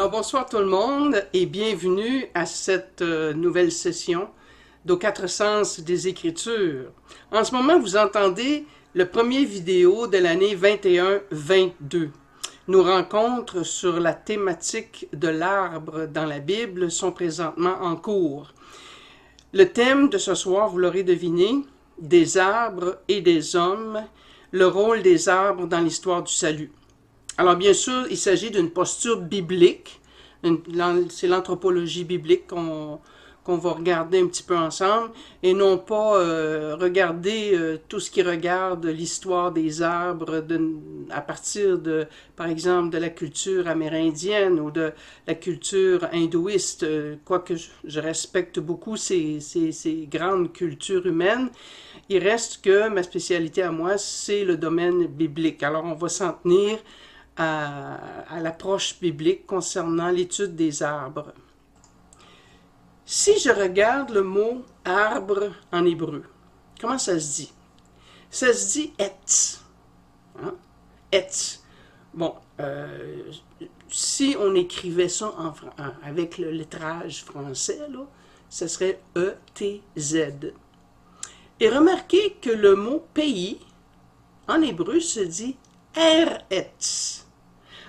Alors bonsoir tout le monde et bienvenue à cette nouvelle session d'Aux quatre sens des Écritures. En ce moment, vous entendez le premier vidéo de l'année 21-22. Nos rencontres sur la thématique de l'arbre dans la Bible sont présentement en cours. Le thème de ce soir, vous l'aurez deviné, des arbres et des hommes, le rôle des arbres dans l'histoire du salut. Alors bien sûr, il s'agit d'une posture biblique, c'est l'anthropologie biblique qu'on va regarder un petit peu ensemble, et non pas regarder tout ce qui regarde l'histoire des arbres à partir de, par exemple, de la culture amérindienne ou de la culture hindouiste, quoique je respecte beaucoup ces grandes cultures humaines. Il reste que ma spécialité à moi, c'est le domaine biblique. Alors on va s'en tenir à l'approche biblique concernant l'étude des arbres. Si je regarde le mot arbre en hébreu, comment ça se dit? Ça se dit etz. Hein? Etz. Bon, si on écrivait ça avec le lettrage français, là, ça serait E-T-Z. Et remarquez que le mot pays, en hébreu, se dit eretz.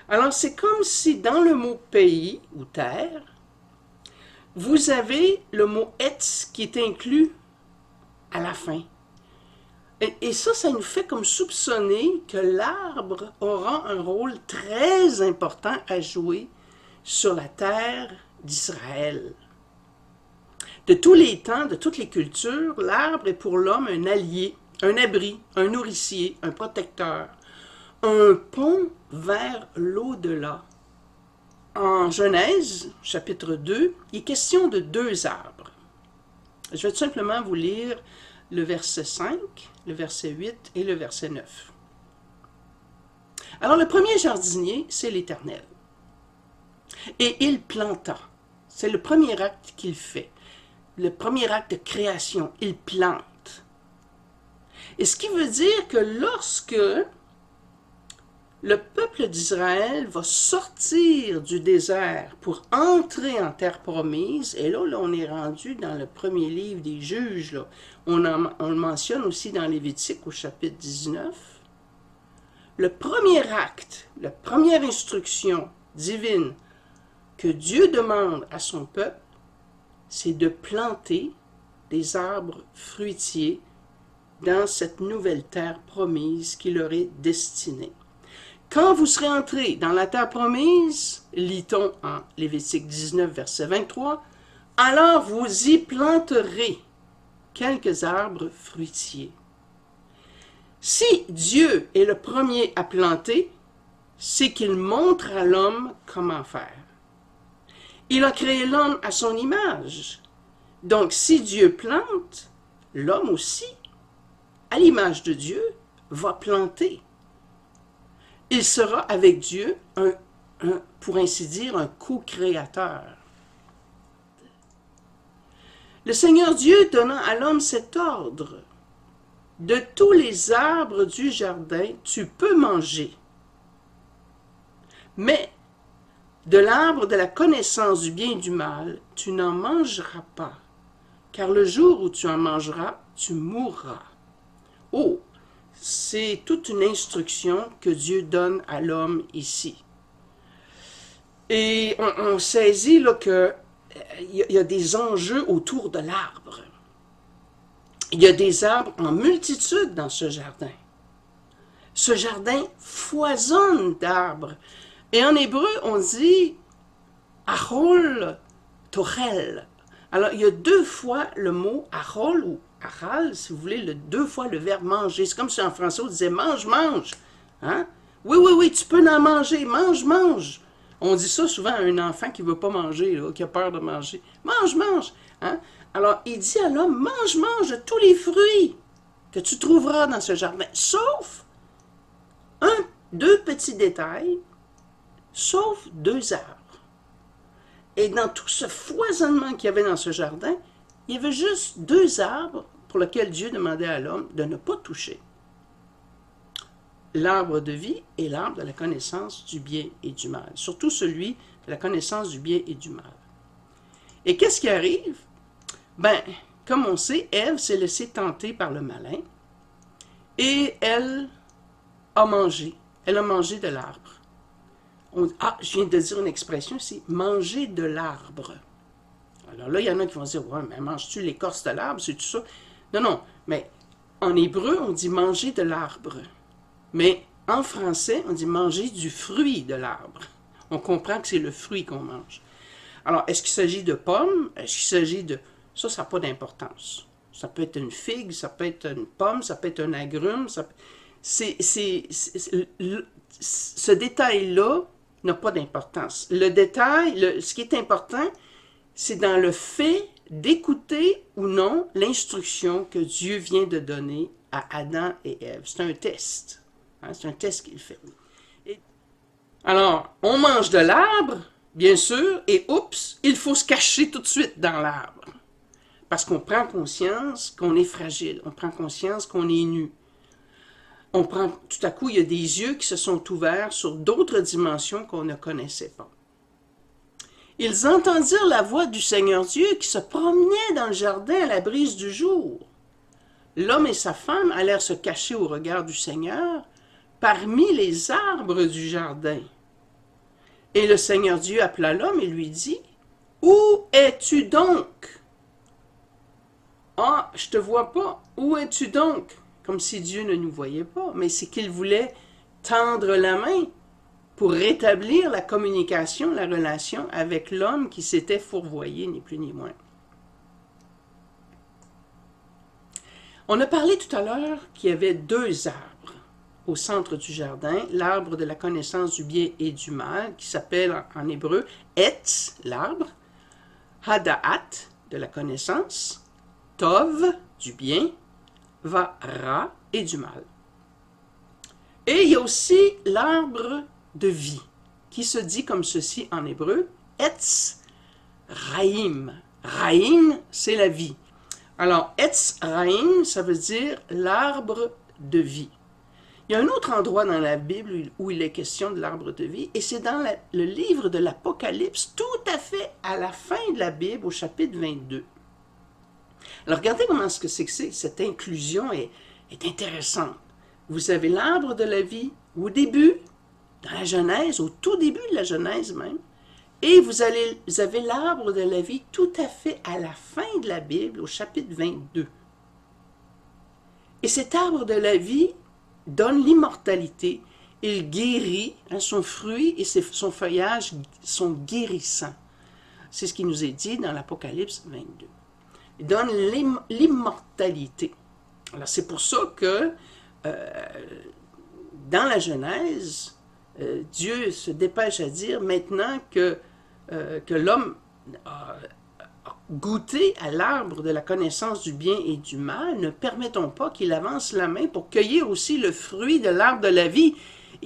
Alors, c'est comme si dans le mot pays ou terre, vous avez le mot etz qui est inclus à la fin. Et ça nous fait comme soupçonner que l'arbre aura un rôle très important à jouer sur la terre d'Israël. De tous les temps, de toutes les cultures, l'arbre est pour l'homme un allié, un abri, un nourricier, un protecteur, un pont vers l'au-delà. En Genèse, chapitre 2, il est question de deux arbres. Je vais tout simplement vous lire le verset 5, le verset 8 et le verset 9. Alors, le premier jardinier, c'est l'Éternel. Et il planta. C'est le premier acte qu'il fait. Le premier acte de création, il plante. Et ce qui veut dire que lorsque le peuple d'Israël va sortir du désert pour entrer en terre promise, et là, on est rendu dans le premier livre des Juges, là. On le mentionne aussi dans Lévitique au chapitre 19. Le premier acte, la première instruction divine que Dieu demande à son peuple, c'est de planter des arbres fruitiers dans cette nouvelle terre promise qui leur est destinée. Quand vous serez entrés dans la terre promise, lit-on en Lévitique 19, verset 23, alors vous y planterez quelques arbres fruitiers. Si Dieu est le premier à planter, c'est qu'il montre à l'homme comment faire. Il a créé l'homme à son image. Donc, si Dieu plante, l'homme aussi, à l'image de Dieu, va planter. Il sera avec Dieu, pour ainsi dire, un co-créateur. Le Seigneur Dieu donnant à l'homme cet ordre, de tous les arbres du jardin, tu peux manger, mais de l'arbre de la connaissance du bien et du mal, tu n'en mangeras pas, car le jour où tu en mangeras, tu mourras. Oh! C'est toute une instruction que Dieu donne à l'homme ici. Et on saisit là qu'il y a des enjeux autour de l'arbre. Il y a des arbres en multitude dans ce jardin. Ce jardin foisonne d'arbres. Et en hébreu, on dit « achol tochel ». Alors, il y a deux fois le mot « achol » ou achal, si vous voulez, deux fois le verbe manger. C'est comme si en français on disait mange, mange. Hein? Oui, tu peux en manger, mange, mange. On dit ça souvent à un enfant qui ne veut pas manger, là, qui a peur de manger. Mange, mange. Hein? Alors, il dit à l'homme, mange, mange tous les fruits que tu trouveras dans ce jardin, sauf deux petits détails, sauf deux arbres. Et dans tout ce foisonnement qu'il y avait dans ce jardin, il y avait juste deux arbres pour lesquels Dieu demandait à l'homme de ne pas toucher. L'arbre de vie et l'arbre de la connaissance du bien et du mal. Surtout celui la connaissance du bien et du mal. Et qu'est-ce qui arrive? Ben, comme on sait, Ève s'est laissée tenter par le malin et elle a mangé. Elle a mangé de l'arbre. Je viens de dire une expression, c'est manger de l'arbre. Alors là, il y en a qui vont dire, ouais, mais manges-tu l'écorce de l'arbre, c'est tout ça? Non, non, mais en hébreu, on dit manger de l'arbre. Mais en français, on dit manger du fruit de l'arbre. On comprend que c'est le fruit qu'on mange. Alors, est-ce qu'il s'agit de pommes? Est-ce qu'il s'agit de... Ça n'a pas d'importance. Ça peut être une figue, ça peut être une pomme, ça peut être un agrume. Ce détail-là n'a pas d'importance. Le détail, ce qui est important, c'est dans le fait d'écouter ou non l'instruction que Dieu vient de donner à Adam et Ève. C'est un test. Hein, c'est un test qu'il fait. Alors, on mange de l'arbre, bien sûr, et oups, il faut se cacher tout de suite dans l'arbre. Parce qu'on prend conscience qu'on est fragile, on prend conscience qu'on est nu. Tout à coup, il y a des yeux qui se sont ouverts sur d'autres dimensions qu'on ne connaissait pas. Ils entendirent la voix du Seigneur Dieu qui se promenait dans le jardin à la brise du jour. L'homme et sa femme allèrent se cacher au regard du Seigneur parmi les arbres du jardin. Et le Seigneur Dieu appela l'homme et lui dit, « Où es-tu donc? » « Ah, je te vois pas. Où es-tu donc? » Comme si Dieu ne nous voyait pas, mais c'est qu'il voulait tendre la main pour rétablir la communication, la relation avec l'homme qui s'était fourvoyé, ni plus ni moins. On a parlé tout à l'heure qu'il y avait deux arbres au centre du jardin, l'arbre de la connaissance du bien et du mal, qui s'appelle en hébreu Etz, l'arbre, Hada'at, de la connaissance, Tov, du bien, Ra et du mal. Et il y a aussi l'arbre de vie, qui se dit comme ceci en hébreu, Etz Raïm. Raïm, c'est la vie. Alors, Etz Raïm, ça veut dire l'arbre de vie. Il y a un autre endroit dans la Bible où il est question de l'arbre de vie, et c'est dans le livre de l'Apocalypse, tout à fait à la fin de la Bible, au chapitre 22. Alors, regardez comment est-ce que c'est. Cette inclusion est intéressante. Vous avez l'arbre de la vie au début, dans la Genèse, au tout début de la Genèse même, et vous avez l'arbre de la vie tout à fait à la fin de la Bible, au chapitre 22. Et cet arbre de la vie donne l'immortalité, il guérit, hein, son fruit et son feuillage sont guérissants. C'est ce qui nous est dit dans l'Apocalypse 22. Il donne l'immortalité. Alors c'est pour ça que dans la Genèse, Dieu se dépêche à dire maintenant que l'homme a goûté à l'arbre de la connaissance du bien et du mal, ne permettons pas qu'il avance la main pour cueillir aussi le fruit de l'arbre de la vie,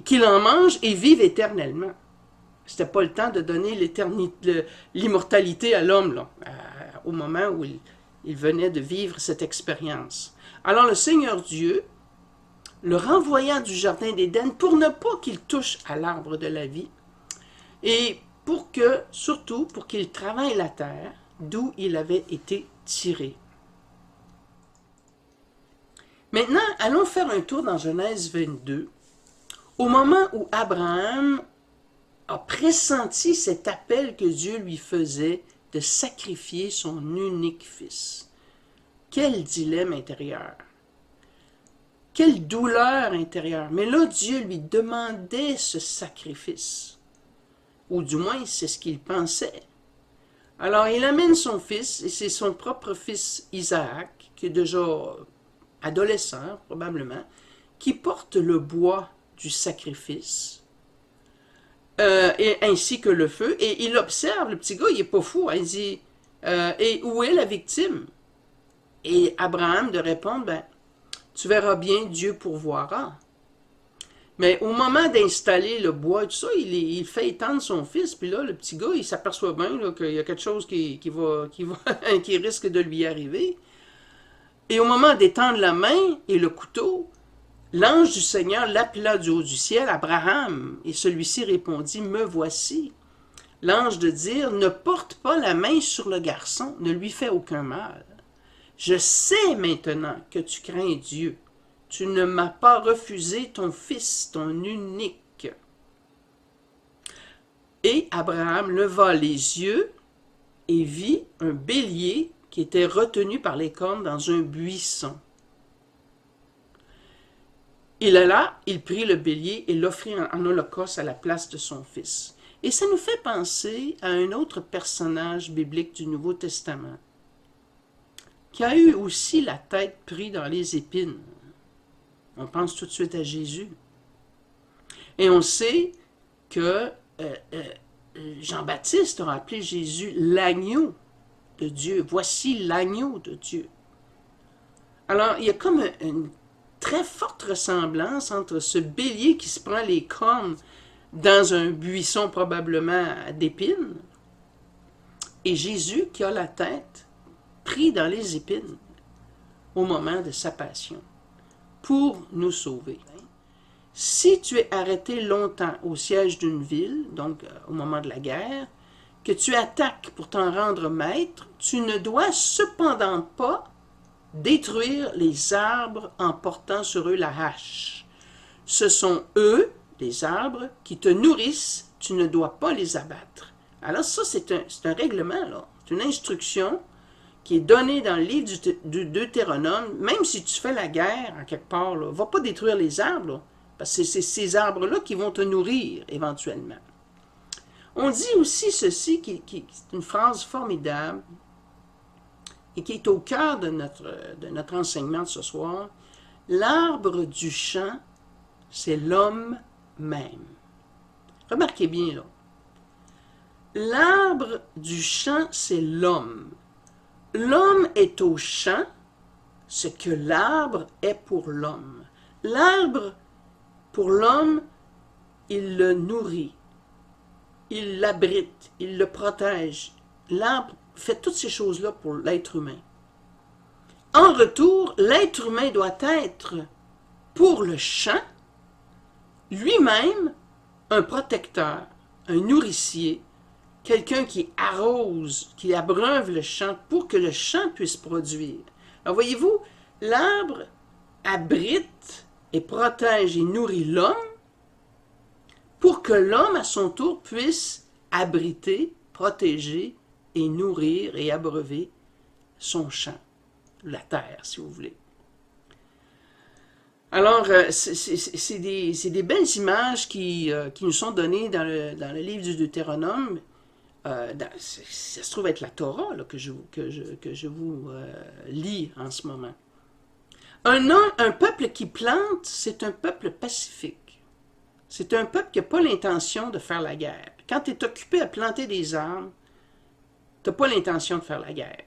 qu'il en mange et vive éternellement. C'était pas le temps de donner l'immortalité à l'homme, au moment où il venait de vivre cette expérience. Alors le Seigneur Dieu le renvoya du jardin d'Éden pour ne pas qu'il touche à l'arbre de la vie et surtout pour qu'il travaille la terre d'où il avait été tiré. Maintenant, allons faire un tour dans Genèse 22, au moment où Abraham a pressenti cet appel que Dieu lui faisait de sacrifier son unique fils. Quel dilemme intérieur! Quelle douleur intérieure! Mais là, Dieu lui demandait ce sacrifice. Ou du moins, c'est ce qu'il pensait. Alors, il amène son fils, et c'est son propre fils Isaac, qui est déjà adolescent, probablement, qui porte le bois du sacrifice, et ainsi que le feu, et il observe, le petit gars, il n'est pas fou, hein, il dit, et où est la victime? Et Abraham de répondre, ben, tu verras bien, Dieu pourvoira. Mais au moment d'installer le bois et tout ça, il fait étendre son fils, puis là, le petit gars, il s'aperçoit bien qu'il y a quelque chose qui risque de lui arriver. Et au moment d'étendre la main et le couteau, l'ange du Seigneur l'appela du haut du ciel, Abraham, et celui-ci répondit, me voici. l'ange de dire, ne porte pas la main sur le garçon, ne lui fais aucun mal. Je sais maintenant que tu crains Dieu. Tu ne m'as pas refusé ton fils, ton unique. Et Abraham leva les yeux et vit un bélier qui était retenu par les cornes dans un buisson. Il alla, il prit le bélier et l'offrit en holocauste à la place de son fils. Et ça nous fait penser à un autre personnage biblique du Nouveau Testament, qui a eu aussi la tête prise dans les épines. On pense tout de suite à Jésus. Et on sait que Jean-Baptiste a appelé Jésus l'agneau de Dieu. Voici l'agneau de Dieu. Alors, il y a comme une très forte ressemblance entre ce bélier qui se prend les cornes dans un buisson probablement d'épines et Jésus qui a la tête pris dans les épines au moment de sa passion pour nous sauver. Si tu es arrêté longtemps au siège d'une ville, donc au moment de la guerre, que tu attaques pour t'en rendre maître, tu ne dois cependant pas détruire les arbres en portant sur eux la hache. Ce sont eux, les arbres, qui te nourrissent, tu ne dois pas les abattre. Alors ça, c'est un règlement, là. C'est une instruction qui est donnée dans le livre du Deutéronome. Même si tu fais la guerre, en quelque part, ne va pas détruire les arbres, là, parce que c'est ces arbres-là qui vont te nourrir, éventuellement. On dit aussi ceci, qui est une phrase formidable, et qui est au cœur de notre enseignement de ce soir. L'arbre du champ, c'est l'homme même. Remarquez bien, là. L'arbre du champ, c'est l'homme. L'homme est au champ, ce que l'arbre est pour l'homme. L'arbre, pour l'homme, il le nourrit, il l'abrite, il le protège. L'arbre fait toutes ces choses-là pour l'être humain. En retour, l'être humain doit être, pour le champ, lui-même un protecteur, un nourricier, quelqu'un qui arrose, qui abreuve le champ pour que le champ puisse produire. Alors voyez-vous, l'arbre abrite et protège et nourrit l'homme pour que l'homme, à son tour, puisse abriter, protéger et nourrir et abreuver son champ, la terre, si vous voulez. Alors, c'est des belles images qui nous sont données dans le livre du Deutéronome. Ça se trouve être la Torah là, que je vous lis en ce moment. Un peuple qui plante, c'est un peuple pacifique. C'est un peuple qui n'a pas l'intention de faire la guerre. Quand tu es occupé à planter des arbres, tu n'as pas l'intention de faire la guerre.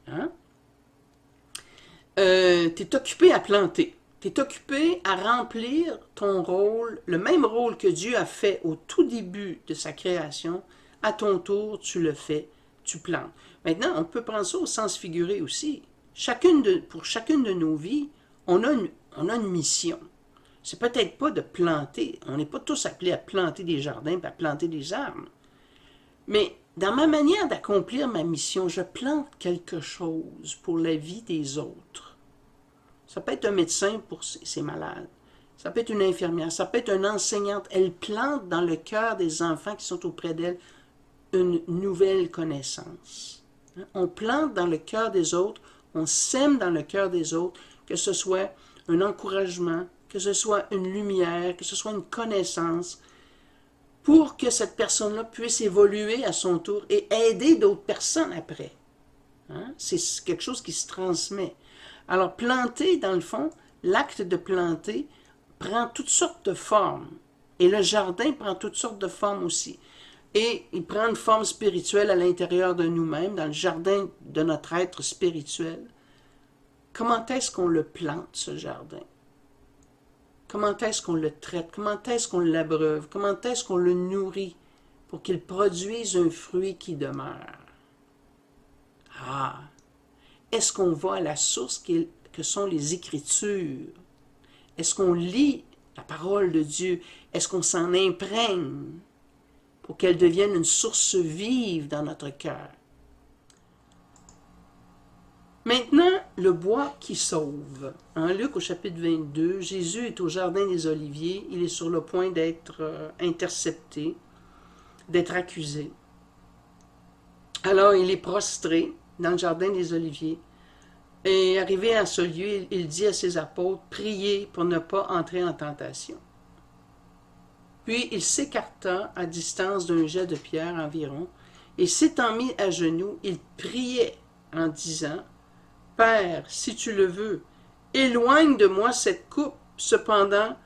Hein? Tu es occupé à planter. Tu es occupé à remplir ton rôle, le même rôle que Dieu a fait au tout début de sa création. À ton tour, tu le fais, tu plantes. Maintenant, on peut prendre ça au sens figuré aussi. Pour chacune de nos vies, on a une mission. C'est peut-être pas de planter. On n'est pas tous appelés à planter des jardins et à planter des arbres. Mais dans ma manière d'accomplir ma mission, je plante quelque chose pour la vie des autres. Ça peut être un médecin pour ses malades. Ça peut être une infirmière. Ça peut être une enseignante. Elle plante dans le cœur des enfants qui sont auprès d'elle une nouvelle connaissance. On plante dans le cœur des autres. On sème dans le cœur des autres, que ce soit un encouragement, que ce soit une lumière, que ce soit une connaissance, pour que cette personne-là puisse évoluer à son tour et aider d'autres personnes après. Hein? C'est quelque chose qui se transmet. Alors, planter, dans le fond, l'acte de planter prend toutes sortes de formes. Et le jardin prend toutes sortes de formes aussi. Et il prend une forme spirituelle à l'intérieur de nous-mêmes, dans le jardin de notre être spirituel. Comment est-ce qu'on le plante, ce jardin? Comment est-ce qu'on le traite? Comment est-ce qu'on l'abreuve? Comment est-ce qu'on le nourrit pour qu'il produise un fruit qui demeure? Ah! Est-ce qu'on va à la source que sont les Écritures? Est-ce qu'on lit la parole de Dieu? Est-ce qu'on s'en imprègne? pour qu'elle devienne une source vive dans notre cœur. Maintenant, le bois qui sauve. En Luc au chapitre 22, Jésus est au jardin des Oliviers. Il est sur le point d'être intercepté, d'être accusé. Alors, il est prostré dans le jardin des Oliviers. Et arrivé à ce lieu, il dit à ses apôtres, « Priez pour ne pas entrer en tentation. » Puis il s'écarta à distance d'un jet de pierre environ, et s'étant mis à genoux, il priait en disant, « Père, si tu le veux, éloigne de moi cette coupe, cependant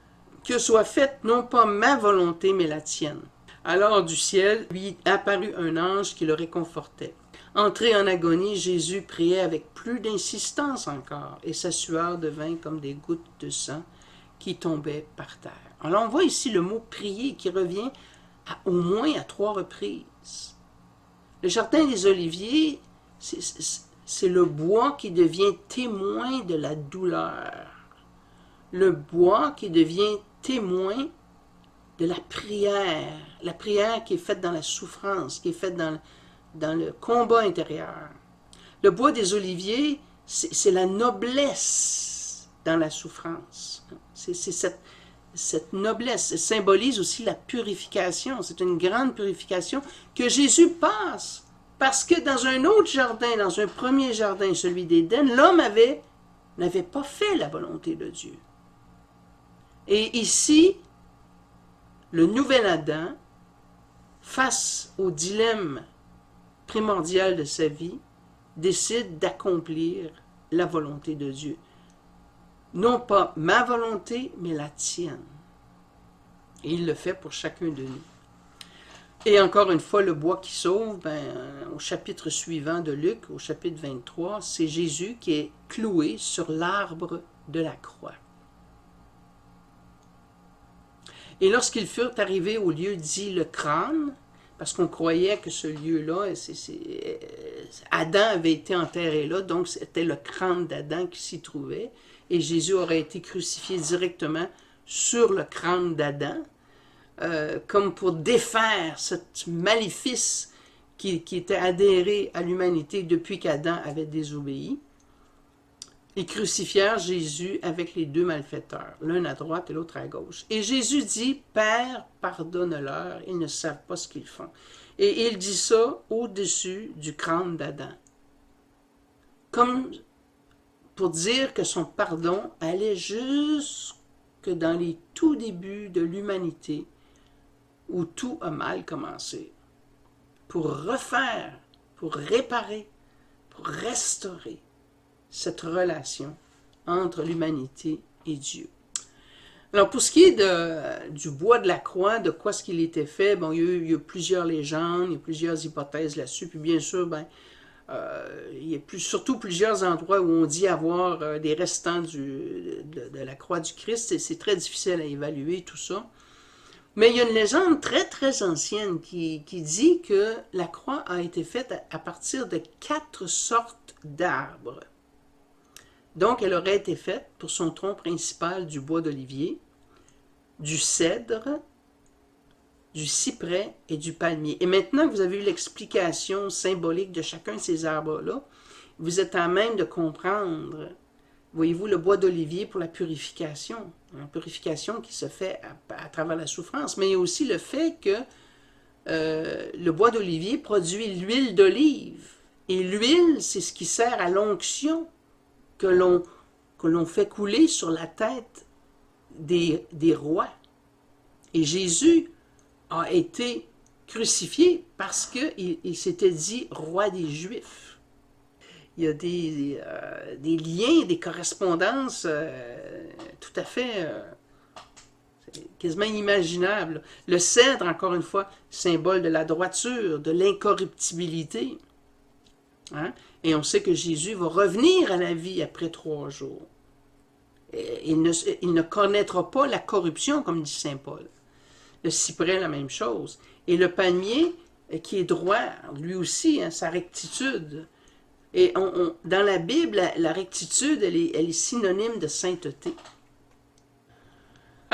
que soit faite non pas ma volonté, mais la tienne. » Alors du ciel lui apparut un ange qui le réconfortait. Entré en agonie, Jésus priait avec plus d'insistance encore, et sa sueur devint comme des gouttes de sang qui tombaient par terre. Alors on voit ici le mot « prier » qui revient au moins à 3 reprises. Le jardin des Oliviers, c'est le bois qui devient témoin de la douleur. Le bois qui devient témoin de la prière qui est faite dans la souffrance, qui est faite dans le combat intérieur. Le bois des oliviers, c'est la noblesse dans la souffrance. C'est cette noblesse symbolise aussi la purification. C'est une grande purification que Jésus passe. Parce que dans un autre jardin, dans un premier jardin, celui d'Éden, l'homme n'avait pas fait la volonté de Dieu. Et ici, le nouvel Adam, face au dilemme primordial de sa vie, décide d'accomplir la volonté de Dieu. Non pas ma volonté, mais la tienne. Et il le fait pour chacun de nous. Et encore une fois, le bois qui sauve, au chapitre suivant de Luc, au chapitre 23, c'est Jésus qui est cloué sur l'arbre de la croix. Et lorsqu'ils furent arrivés au lieu dit le crâne, parce qu'on croyait que ce lieu-là, Adam avait été enterré là, donc c'était le crâne d'Adam qui s'y trouvait, et Jésus aurait été crucifié directement sur le crâne d'Adam, comme pour défaire ce maléfice qui était adhéré à l'humanité depuis qu'Adam avait désobéi. Ils crucifièrent Jésus avec les 2 malfaiteurs, l'un à droite et l'autre à gauche. Et Jésus dit, « Père, pardonne-leur, ils ne savent pas ce qu'ils font. » Et il dit ça au-dessus du crâne d'Adam. Comme pour dire que son pardon allait jusque dans les tout débuts de l'humanité, où tout a mal commencé, pour refaire, pour réparer, pour restaurer cette relation entre l'humanité et Dieu. Alors, pour ce qui est du bois de la croix, de quoi ce qu'il était fait, bon, il y a plusieurs légendes, il y a plusieurs hypothèses là-dessus, puis bien sûr, il y a surtout plusieurs endroits où on dit avoir des restants de la croix du Christ, c'est très difficile à évaluer tout ça. Mais il y a une légende très très ancienne qui dit que la croix a été faite à partir de 4 sortes d'arbres. Donc, elle aurait été faite pour son tronc principal du bois d'olivier, du cèdre, du cyprès et du palmier. Et maintenant que vous avez eu l'explication symbolique de chacun de ces arbres-là, vous êtes à même de comprendre, voyez-vous, le bois d'olivier pour la purification qui se fait à travers la souffrance, mais il y a aussi le fait que le bois d'olivier produit l'huile d'olive. Et l'huile, c'est ce qui sert à l'onction que l'on fait couler sur la tête des rois. Et Jésus a été crucifié parce qu'il s'était dit roi des Juifs. Il y a des liens, des correspondances tout à fait quasiment inimaginables. Le cèdre, encore une fois, symbole de la droiture, de l'incorruptibilité. Hein? Et on sait que Jésus va revenir à la vie après 3 jours. Il ne connaîtra pas la corruption, comme dit saint Paul. Le cyprès, la même chose. Et le palmier, qui est droit, lui aussi, hein, sa rectitude. Et dans la Bible, la rectitude, elle est synonyme de sainteté.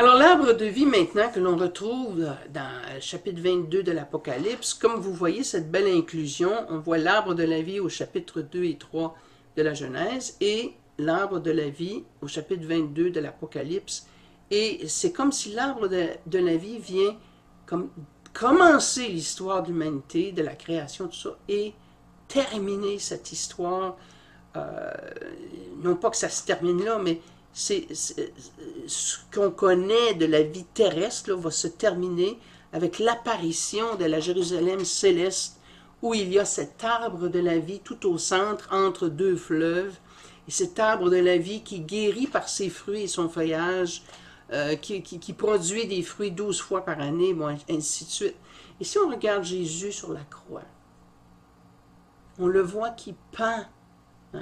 Alors, l'arbre de vie maintenant que l'on retrouve dans le chapitre 22 de l'Apocalypse, comme vous voyez cette belle inclusion, on voit l'arbre de la vie au chapitre 2 et 3 de la Genèse et l'arbre de la vie au chapitre 22 de l'Apocalypse. Et c'est comme si l'arbre de la vie vient comme commencer l'histoire de l'humanité, de la création, tout ça, et terminer cette histoire. Non pas que ça se termine là, mais c'est ce qu'on connaît de la vie terrestre là, va se terminer avec l'apparition de la Jérusalem céleste où il y a cet arbre de la vie tout au centre entre deux fleuves et cet arbre de la vie qui guérit par ses fruits et son feuillage qui produit des fruits 12 fois par année, bon, ainsi de suite. Et si on regarde Jésus sur la croix, on le voit qui pend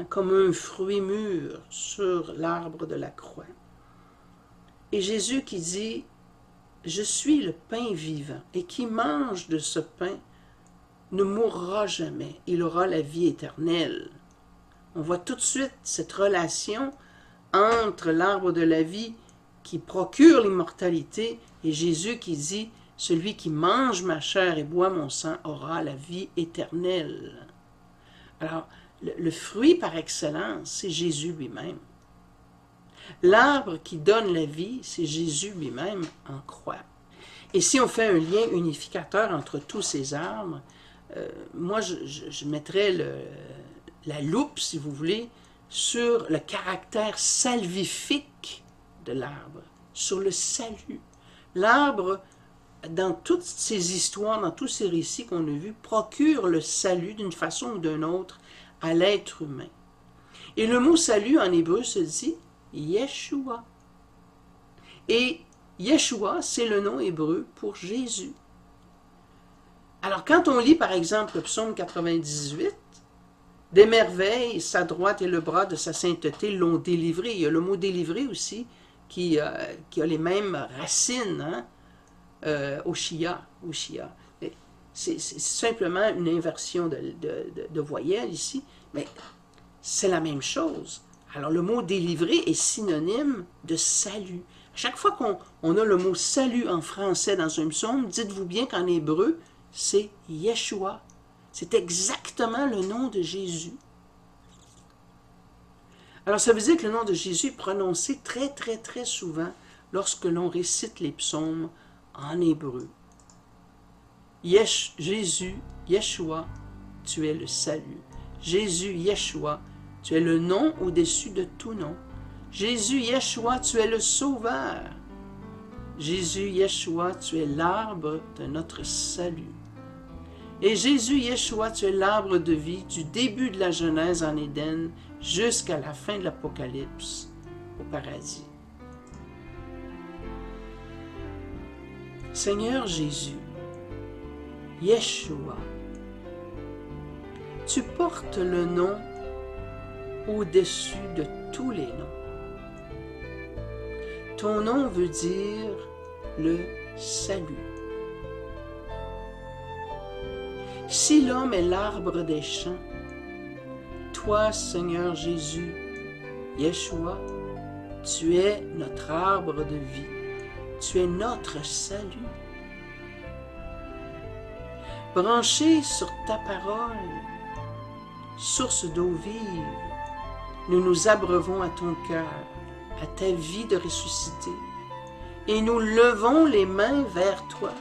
comme un fruit mûr sur l'arbre de la croix. Et Jésus qui dit, « Je suis le pain vivant, et qui mange de ce pain ne mourra jamais, il aura la vie éternelle. » On voit tout de suite cette relation entre l'arbre de la vie qui procure l'immortalité et Jésus qui dit, « Celui qui mange ma chair et boit mon sang aura la vie éternelle. » Alors, le fruit par excellence, c'est Jésus lui-même. L'arbre qui donne la vie, c'est Jésus lui-même en croix. Et si on fait un lien unificateur entre tous ces arbres, moi je mettrais la loupe, si vous voulez, sur le caractère salvifique de l'arbre, sur le salut. L'arbre, dans toutes ces histoires, dans tous ces récits qu'on a vus, procure le salut d'une façon ou d'une autre à l'être humain. Et le mot salut en hébreu se dit Yeshua. Et Yeshua, c'est le nom hébreu pour Jésus. Alors quand on lit par exemple le psaume 98, des merveilles, sa droite et le bras de sa sainteté l'ont délivré. Il y a le mot délivré aussi qui a les mêmes racines, Oshia. C'est simplement une inversion de voyelle ici, mais c'est la même chose. Alors le mot délivré est synonyme de salut. À chaque fois qu'on a le mot salut en français dans un psaume, dites-vous bien qu'en hébreu, c'est Yeshua. C'est exactement le nom de Jésus. Alors ça veut dire que le nom de Jésus est prononcé très très très souvent lorsque l'on récite les psaumes en hébreu. Jésus, Yeshua, tu es le salut. Jésus, Yeshua, tu es le nom au-dessus de tout nom. Jésus, Yeshua, tu es le sauveur. Jésus, Yeshua, tu es l'arbre de notre salut. Et Jésus, Yeshua, tu es l'arbre de vie du début de la Genèse en Éden jusqu'à la fin de l'Apocalypse au paradis. Seigneur Jésus, Yeshua, tu portes le nom au-dessus de tous les noms. Ton nom veut dire le salut. Si l'homme est l'arbre des champs, toi, Seigneur Jésus, Yeshua, tu es notre arbre de vie. Tu es notre salut. Branchés sur ta parole, source d'eau vive, nous nous abreuvons à ton cœur, à ta vie de ressuscité, et nous levons les mains vers toi,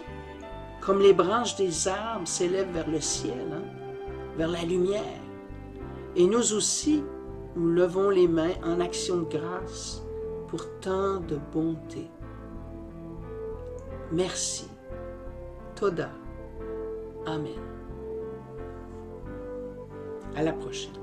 comme les branches des arbres s'élèvent vers le ciel, vers la lumière. Et nous aussi, nous levons les mains en action de grâce pour tant de bonté. Merci. Toda. Amen. À la prochaine.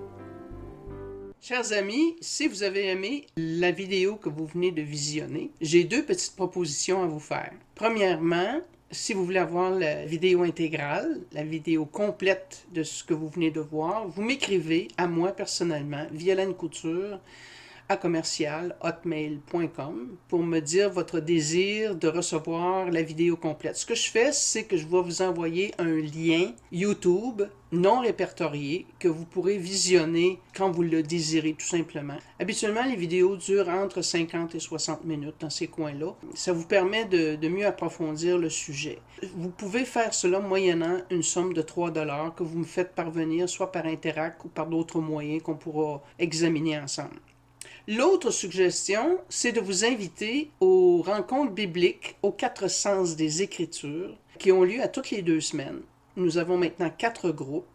Chers amis, si vous avez aimé la vidéo que vous venez de visionner, j'ai deux petites propositions à vous faire. Premièrement, si vous voulez avoir la vidéo intégrale, la vidéo complète de ce que vous venez de voir, vous m'écrivez à moi personnellement, Violaine Couture, à commercial@hotmail.com pour me dire votre désir de recevoir la vidéo complète. Ce que je fais, c'est que je vais vous envoyer un lien YouTube non répertorié que vous pourrez visionner quand vous le désirez, tout simplement. Habituellement, les vidéos durent entre 50 et 60 minutes dans ces coins-là. Ça vous permet de mieux approfondir le sujet. Vous pouvez faire cela moyennant une somme de 3 $ que vous me faites parvenir soit par Interac ou par d'autres moyens qu'on pourra examiner ensemble. L'autre suggestion, c'est de vous inviter aux rencontres bibliques aux 4 sens des Écritures qui ont lieu à toutes les 2 semaines. Nous avons maintenant 4 groupes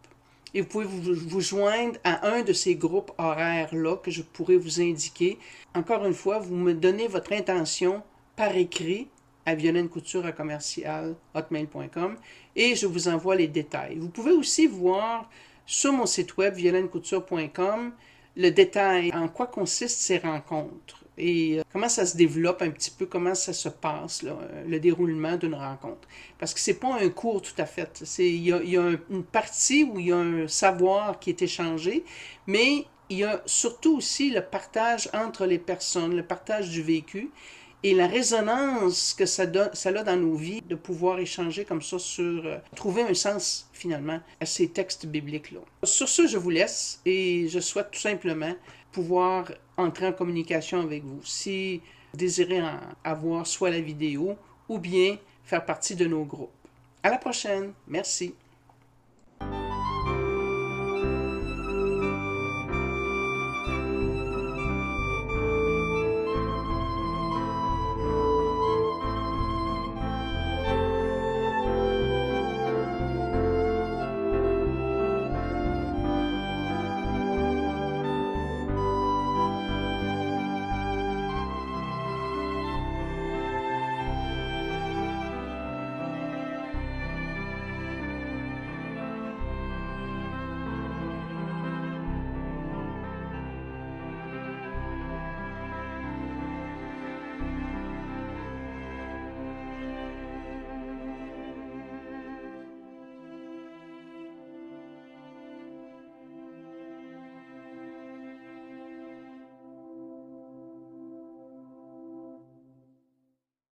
et vous pouvez vous joindre à un de ces groupes horaires-là que je pourrais vous indiquer. Encore une fois, vous me donnez votre intention par écrit à violenecouture@commercial.hotmail.com et je vous envoie les détails. Vous pouvez aussi voir sur mon site web violenecouture.com le détail en quoi consistent ces rencontres et comment ça se développe un petit peu, comment ça se passe, là, le déroulement d'une rencontre. Parce que c'est pas un cours tout à fait. Il y a une partie où il y a un savoir qui est échangé, mais il y a surtout aussi le partage entre les personnes, le partage du vécu et la résonance que ça a dans nos vies de pouvoir échanger comme ça sur trouver un sens finalement à ces textes bibliques-là. Sur ce, je vous laisse et je souhaite tout simplement pouvoir entrer en communication avec vous. Si vous désirez avoir soit la vidéo ou bien faire partie de nos groupes. À la prochaine. Merci.